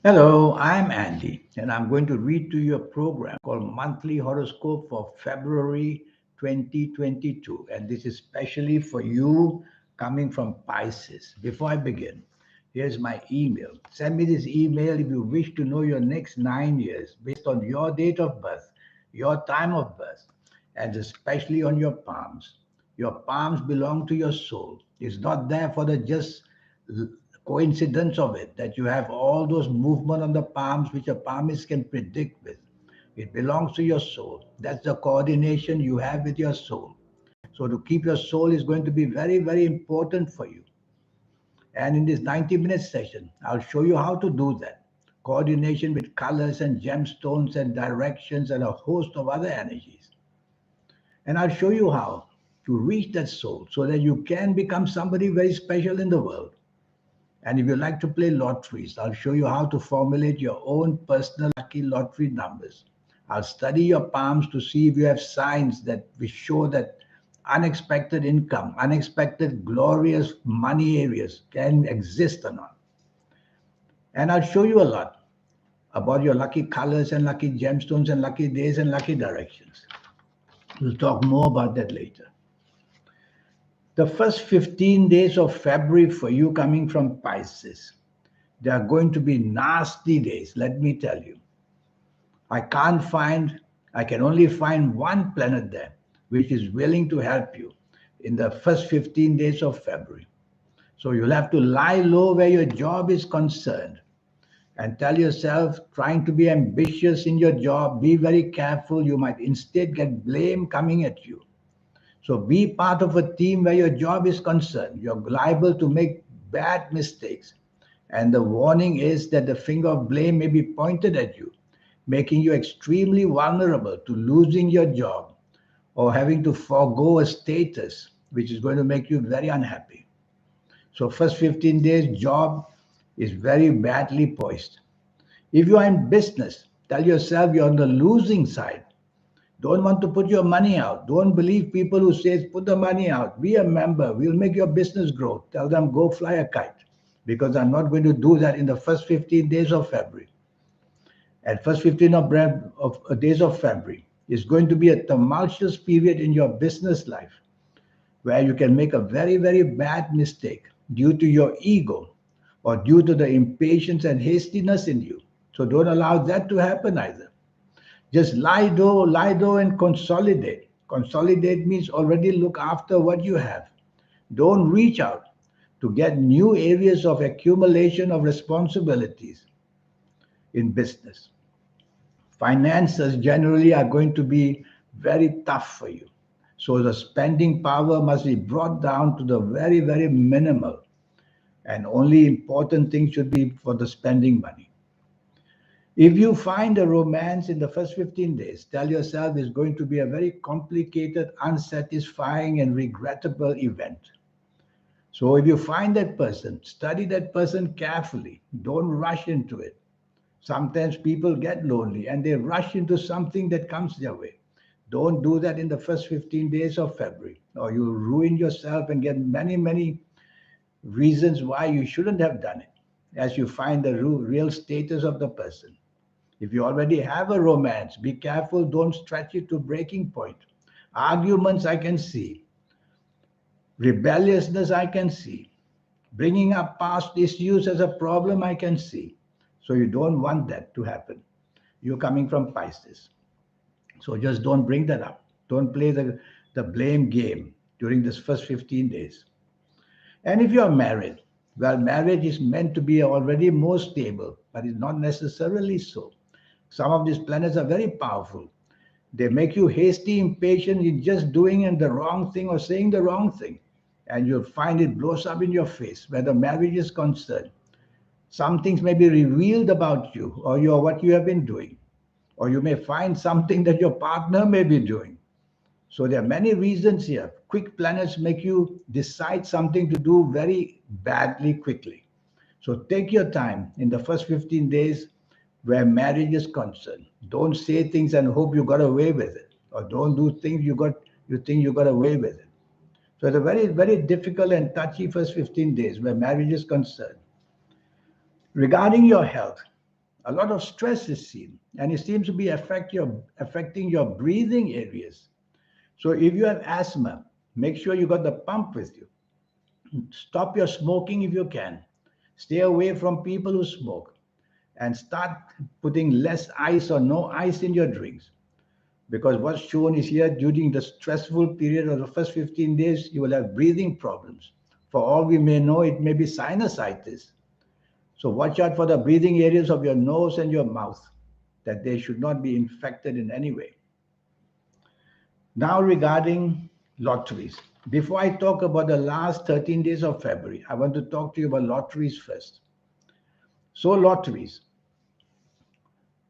Hello, I'm Andy, and I'm going to read to you a program called Monthly Horoscope for February 2022. And this is specially for you coming from Pisces. Before I begin, here's my email. Send me this email if you wish to know your next 9 years based on your date of birth, your time of birth, and especially on your palms. Your palms belong to your soul. It's not there for the just coincidence of it that you have all those movement on the palms which a palmist can predict with. It belongs to your soul. That's the coordination you have with your soul. So to keep your soul is going to be very, very important for you. And in this 90-minute session, I'll show you how to do that. Coordination with colors and gemstones and directions and a host of other energies. And I'll show you how to reach that soul so that you can become somebody very special in the world. And if you like to play lotteries, I'll show you how to formulate your own personal lucky lottery numbers. I'll study your palms to see if you have signs that will show that unexpected income, unexpected glorious money areas can exist or not. And I'll show you a lot about your lucky colors and lucky gemstones and lucky days and lucky directions. We'll talk more about that later. The first 15 days of February for you coming from Pisces, they are going to be nasty days, let me tell you. I can't find, I can only find one planet there which is willing to help you in the first 15 days of February. So you'll have to lie low where your job is concerned and tell yourself, trying to be ambitious in your job, be very careful. You might instead get blame coming at you. So be part of a team where your job is concerned. You're liable to make bad mistakes. And the warning is that the finger of blame may be pointed at you, making you extremely vulnerable to losing your job or having to forego a status, which is going to make you very unhappy. So first 15 days, job is very badly poised. If you are in business, tell yourself you're on the losing side. Don't want to put your money out. Don't believe people who say, put the money out. Be a member. We'll make your business grow. Tell them, go fly a kite. Because I'm not going to do that in the first 15 days of February. At first 15 days of February is going to be a tumultuous period in your business life where you can make a very, very bad mistake due to your ego or due to the impatience and hastiness in you. So don't allow that to happen either. Just lie low and consolidate. Consolidate means already look after what you have. Don't reach out to get new areas of accumulation of responsibilities in business. Finances generally are going to be very tough for you. So the spending power must be brought down to the very, very minimal. And only important things should be for the spending money. If you find a romance in the first 15 days, tell yourself it's going to be a very complicated, unsatisfying, and regrettable event. So if you find that person, study that person carefully. Don't rush into it. Sometimes people get lonely and they rush into something that comes their way. Don't do that in the first 15 days of February, or you'll ruin yourself and get many, many reasons why you shouldn't have done it as you find the real status of the person. If you already have a romance, be careful, don't stretch it to breaking point. Arguments I can see, rebelliousness I can see, bringing up past issues as a problem I can see. So you don't want that to happen. You're coming from Pisces. So just don't bring that up. Don't play the blame game during this first 15 days. And if you're married, well, marriage is meant to be already more stable, but it's not necessarily so. Some of these planets are very powerful. They make you hasty, impatient in just doing the wrong thing or saying the wrong thing. And you'll find it blows up in your face where the marriage is concerned. Some things may be revealed about you or what you have been doing. Or you may find something that your partner may be doing. So there are many reasons here. Quick planets make you decide something to do very badly quickly. So take your time in the first 15 days where marriage is concerned. Don't say things and hope you got away with it, or don't do things you think you got away with it. So it's a very, very difficult and touchy first 15 days where marriage is concerned. Regarding your health, A lot of stress is seen, and it seems to be affecting your breathing areas. So if you have asthma, make sure you got the pump with you. Stop your smoking if you can. Stay away from people who smoke, and start putting less ice or no ice in your drinks. Because what's shown is here during the stressful period of the first 15 days, you will have breathing problems. For all we may know, it may be sinusitis. So watch out for the breathing areas of your nose and your mouth, that they should not be infected in any way. Now, regarding lotteries. Before I talk about the last 13 days of February, I want to talk to you about lotteries first. So, lotteries.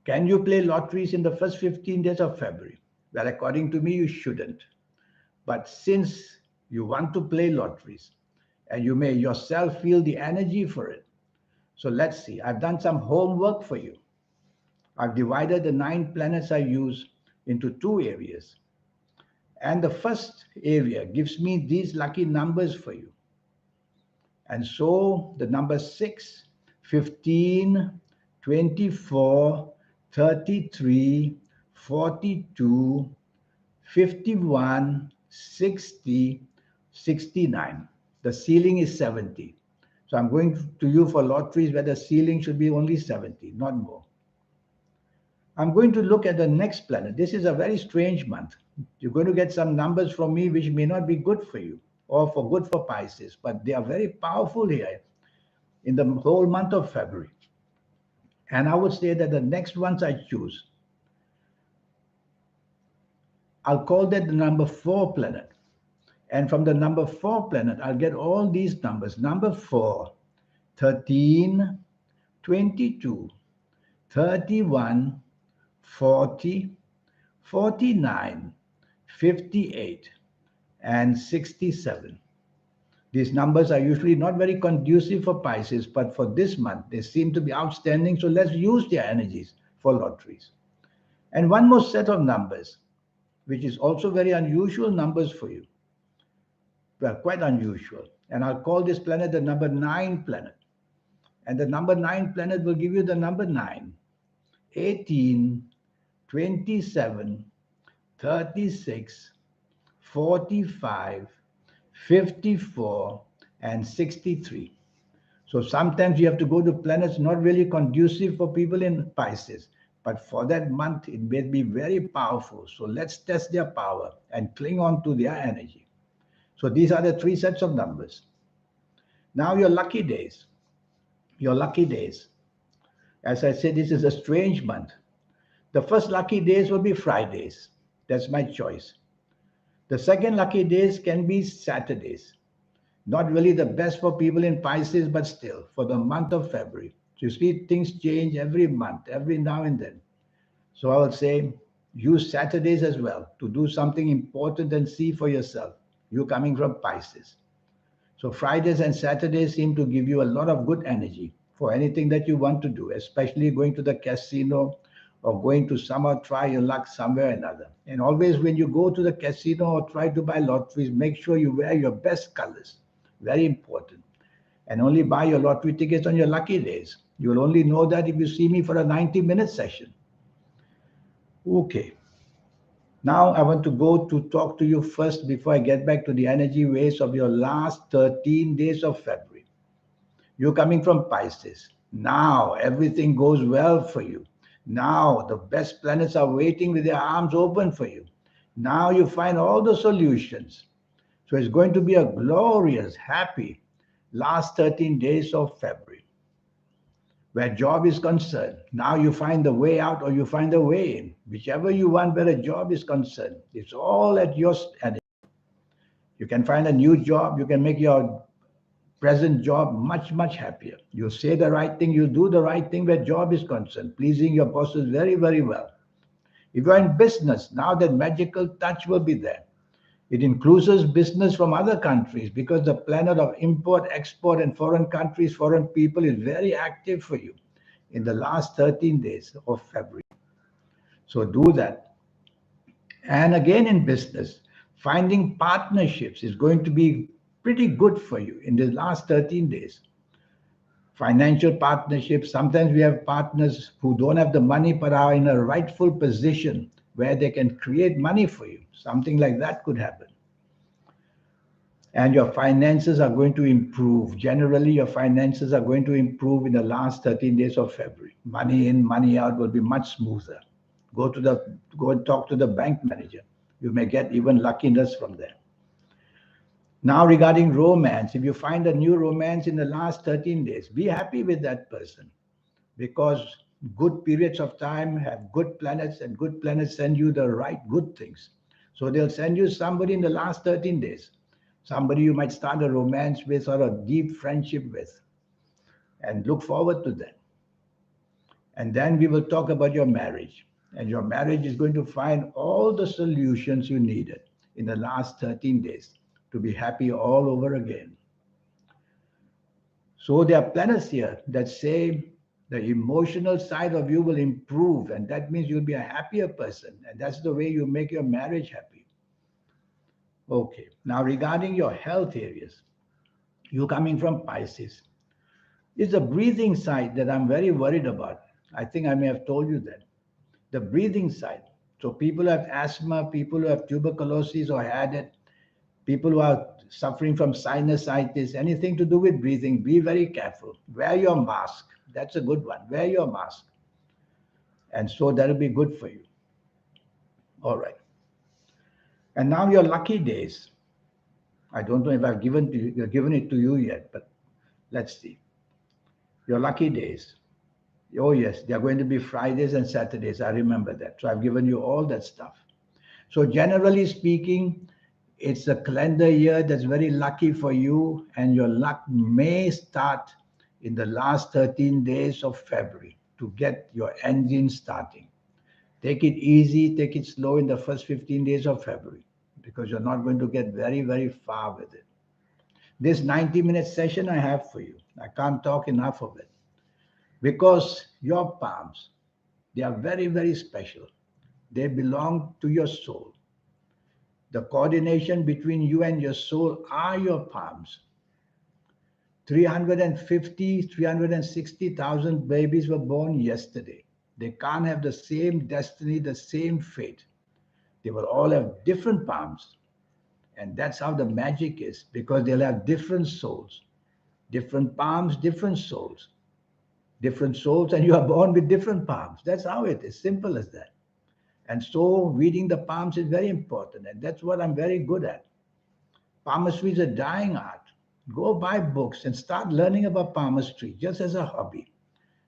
Can you play lotteries in the first 15 days of February? Well, according to me, you shouldn't. But since you want to play lotteries and you may yourself feel the energy for it, so let's see. I've done some homework for you. I've divided the 9 planets I use into 2 areas. And the first area gives me these lucky numbers for you. And so the number 6, 15, 24, 33, 42, 51, 60, 69. The ceiling is 70. So I'm going to you for lotteries where the ceiling should be only 70, not more. I'm going to look at the next planet. This is a very strange month. You're going to get some numbers from me which may not be good for you or for good for Pisces, but they are very powerful here in the whole month of February. And I would say that the next ones I choose, I'll call that the number 4 planet. And from the number 4 planet, I'll get all these numbers. Number 4, 13, 22, 31, 40, 49, 58, and 67. These numbers are usually not very conducive for Pisces, but for this month, they seem to be outstanding. So let's use their energies for lotteries. And one more set of numbers, which is also very unusual numbers for you. Well, quite unusual. And I'll call this planet the number 9 planet. And the number 9 planet will give you the number 9, 18, 27, 36, 45, 54, and 63. So sometimes you have to go to planets not really conducive for people in Pisces, but for that month it may be very powerful. So let's test their power and cling on to their energy. So these are the 3 sets of numbers. Now your lucky days. Your lucky days. As I said, this is a strange month. The first lucky days will be Fridays. That's my choice. The second lucky days can be Saturdays. Not really the best for people in Pisces, but still, for the month of February. So you see, things change every month, every now and then. So I will say, use Saturdays as well to do something important and see for yourself. You coming from Pisces. So Fridays and Saturdays seem to give you a lot of good energy for anything that you want to do, especially going to the casino or going to somehow try your luck somewhere or another. And always when you go to the casino or try to buy lotteries, make sure you wear your best colors. Very important. And only buy your lottery tickets on your lucky days. You will only know that if you see me for a 90-minute session. Okay. Now I want to go to talk to you first before I get back to the energy waves of your last 13 days of February. You're coming from Pisces. Now everything goes well for you. Now the best planets are waiting with their arms open for you. Now you find all the solutions. So it's going to be a glorious, happy last 13 days of February. Where job is concerned, now you find the way out or you find the way in. Whichever you want where a job is concerned, it's all at your energy. You can find a new job. You can make your present job much, much happier. You say the right thing. You do the right thing where job is concerned, pleasing your bosses very, very well. If you're in business, now that magical touch will be there. It includes business from other countries because the planet of import, export, and foreign countries, foreign people is very active for you in the last 13 days of February. So do that. And again in business, finding partnerships is going to be pretty good for you in the last 13 days. Financial partnerships. Sometimes we have partners who don't have the money but are in a rightful position where they can create money for you. Something like that could happen. And your finances are going to improve. Generally, your finances are going to improve in the last 13 days of February. Money in, money out will be much smoother. Go and talk to the bank manager. You may get even luckiness from there. Now, regarding romance, if you find a new romance in the last 13 days, be happy with that person, because good periods of time have good planets, and good planets send you the right good things. So they'll send you somebody in the last 13 days, somebody you might start a romance with or a deep friendship with, and look forward to that. And then we will talk about your marriage. And your marriage is going to find all the solutions you needed in the last 13 days to be happy all over again. So there are planets here that say the emotional side of you will improve, and that means you'll be a happier person. And that's the way you make your marriage happy. Okay, now regarding your health areas, you coming from Pisces, it's the breathing side that I'm very worried about. I think I may have told you that. The breathing side. So people who have asthma, people who have tuberculosis or had it, people who are suffering from sinusitis, anything to do with breathing, be very careful. Wear your mask. That's a good one. Wear your mask. And so that'll be good for you. All right. And now your lucky days. I don't know if I've given it to you yet, but let's see. Your lucky days. Oh, yes, they are going to be Fridays and Saturdays. I remember that. So I've given you all that stuff. So generally speaking, it's a calendar year that's very lucky for you, and your luck may start in the last 13 days of February to get your engine starting. Take it easy, take it slow in the first 15 days of February, because you're not going to get very, very far with it. This 90-minute session I have for you, I can't talk enough of it, because your palms, they are very, very special. They belong to your soul. The coordination between you and your soul are your palms. 350, 360,000 babies were born yesterday. They can't have the same destiny, the same fate. They will all have different palms. And that's how the magic is, because they'll have different souls. Different palms, different souls. Different souls, and you are born with different palms. That's how it is, simple as that. And so reading the palms is very important, and that's what I'm very good at. Palmistry is a dying art. Go buy books and start learning about palmistry just as a hobby.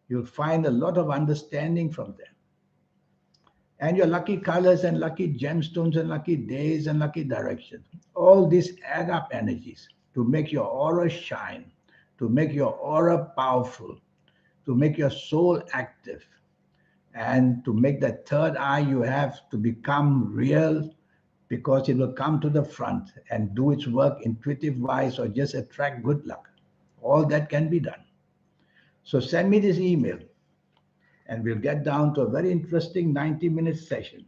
You'll find a lot of understanding from them. And your lucky colors and lucky gemstones and lucky days and lucky directions. All these add up energies to make your aura shine, to make your aura powerful, to make your soul active, and to make that third eye you have to become real, because it will come to the front and do its work intuitive wise or just attract good luck. All that can be done. So send me this email and we'll get down to a very interesting 90-minute session.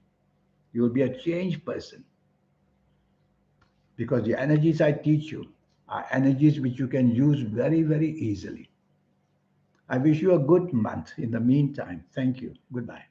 You will be a changed person, because the energies I teach you are energies which you can use very, very easily. I wish you a good month in the meantime. Thank you. Goodbye.